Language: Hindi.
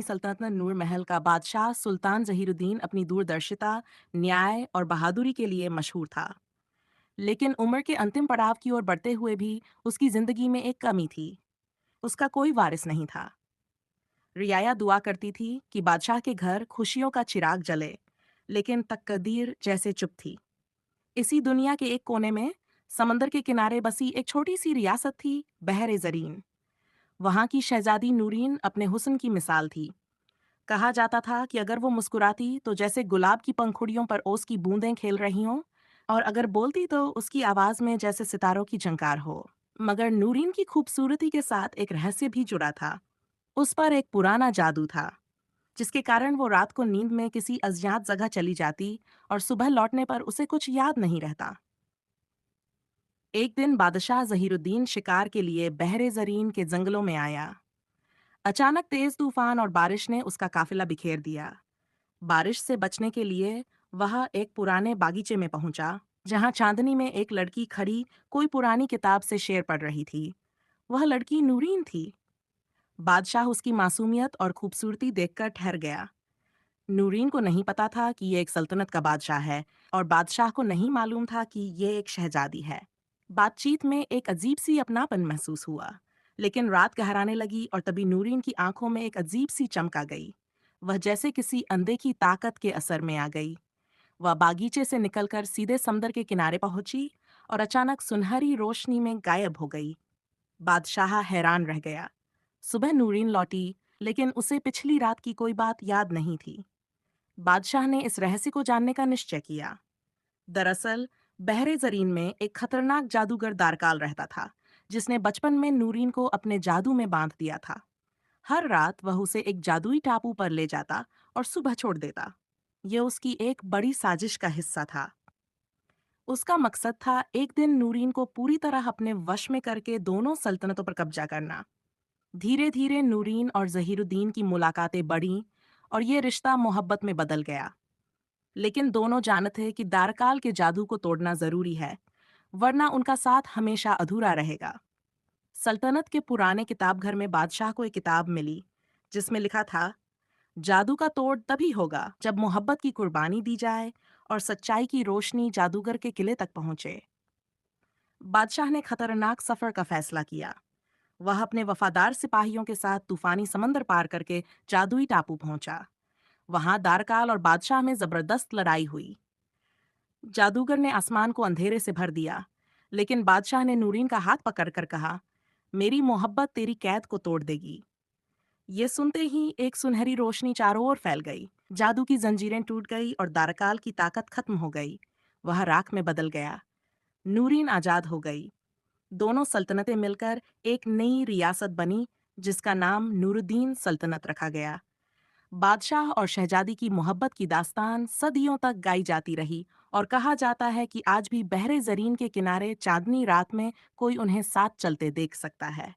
सल्तनत में नूर महल का बादशाह सुल्तान जहीरुद्दीन अपनी दूरदर्शिता, न्याय और बहादुरी के लिए मशहूर था। लेकिन उम्र के अंतिम पड़ाव की ओर बढ़ते हुए भी उसकी जिंदगी में एक कमी थी। उसका कोई वारिस नहीं था। रियाया दुआ करती थी कि बादशाह के घर खुशियों का चिराग जले, लेकिन तकदीर जैसे चुप थी। इसी दुनिया के एक कोने में समंदर के किनारे बसी एक छोटी सी रियासत थी, बहर जरीन। वहां की शहजादी नूरीन अपने हुस्न की मिसाल थी। कहा जाता था कि अगर वो मुस्कुराती तो जैसे गुलाब की पंखुड़ियों पर ओस की बूंदें खेल रही हों, और अगर बोलती तो उसकी आवाज में जैसे सितारों की झंकार हो। मगर नूरीन की खूबसूरती के साथ एक रहस्य भी जुड़ा था। उस पर एक पुराना जादू था, जिसके कारण वो रात को नींद में किसी अज्ञात जगह चली जाती और सुबह लौटने पर उसे कुछ याद नहीं रहता। एक दिन बादशाह जहीरुद्दीन शिकार के लिए बहरे जरीन के जंगलों में आया। अचानक तेज तूफान और बारिश ने उसका काफिला बिखेर दिया। बारिश से बचने के लिए वह एक पुराने बागीचे में पहुंचा, जहां चांदनी में एक लड़की खड़ी कोई पुरानी किताब से शेर पढ़ रही थी। वह लड़की नूरीन थी। बादशाह उसकी मासूमियत और खूबसूरती देखकर ठहर गया। नूरीन को नहीं पता था कि ये एक सल्तनत का बादशाह है, और बादशाह को नहीं मालूम था कि ये एक शहजादी है। बातचीत में एक अजीब सी अपनापन महसूस हुआ। लेकिन रात गहराने लगी और तभी नूरीन की आंखों में एक अजीब सी चमक आ गई। वह जैसे किसी अंधे की ताकत के असर में आ गई। वह बागीचे से निकलकर सीधे समुद्र के किनारे पहुंची और अचानक सुनहरी रोशनी में गायब हो गई। बादशाह हैरान रह गया। सुबह नूरीन लौटी, लेकिन उसे पिछली रात की कोई बात याद नहीं थी। बादशाह ने इस रहस्य को जानने का निश्चय किया। दरअसल बहरे जरीन में एक खतरनाक जादूगर दारकाल रहता था, जिसने बचपन में नूरीन को अपने जादू में बांध दिया था। हर रात वह उसे एक जादुई टापू पर ले जाता और सुबह छोड़ देता। यह उसकी एक बड़ी साजिश का हिस्सा था। उसका मकसद था एक दिन नूरीन को पूरी तरह अपने वश में करके दोनों सल्तनतों पर कब्जा करना। धीरे धीरे नूरीन और जहीरुद्दीन की मुलाकातें बढ़ीं और ये रिश्ता मोहब्बत में बदल गया। लेकिन दोनों जानते थे कि दारकाल के जादू को तोड़ना जरूरी है, वरना उनका साथ हमेशा अधूरा रहेगा। सल्तनत के पुराने किताब घर में बादशाह को एक किताब मिली, जिसमें लिखा था, जादू का तोड़ तभी होगा जब मोहब्बत की कुर्बानी दी जाए और सच्चाई की रोशनी जादूगर के किले तक पहुंचे। बादशाह ने खतरनाक सफर का फैसला किया। वह अपने वफादार सिपाहियों के साथ तूफानी समंदर पार करके जादुई टापू पहुंचा। वहां दारकाल और बादशाह में जबरदस्त लड़ाई हुई। जादूगर ने आसमान को अंधेरे से भर दिया, लेकिन बादशाह ने नूरीन का हाथ पकड़कर कहा, मेरी मोहब्बत तेरी कैद को तोड़ देगी। ये सुनते ही एक सुनहरी रोशनी चारों ओर फैल गई। जादू की जंजीरें टूट गई और दारकाल की ताकत खत्म हो गई। वह राख में बदल गया। नूरीन आजाद हो गई। दोनों सल्तनतें मिलकर एक नई रियासत बनी, जिसका नाम नूरुद्दीन सल्तनत रखा गया। बादशाह और शहजादी की मोहब्बत की दास्तान सदियों तक गाई जाती रही, और कहा जाता है कि आज भी बहरे जरीन के किनारे चांदनी रात में कोई उन्हें साथ चलते देख सकता है।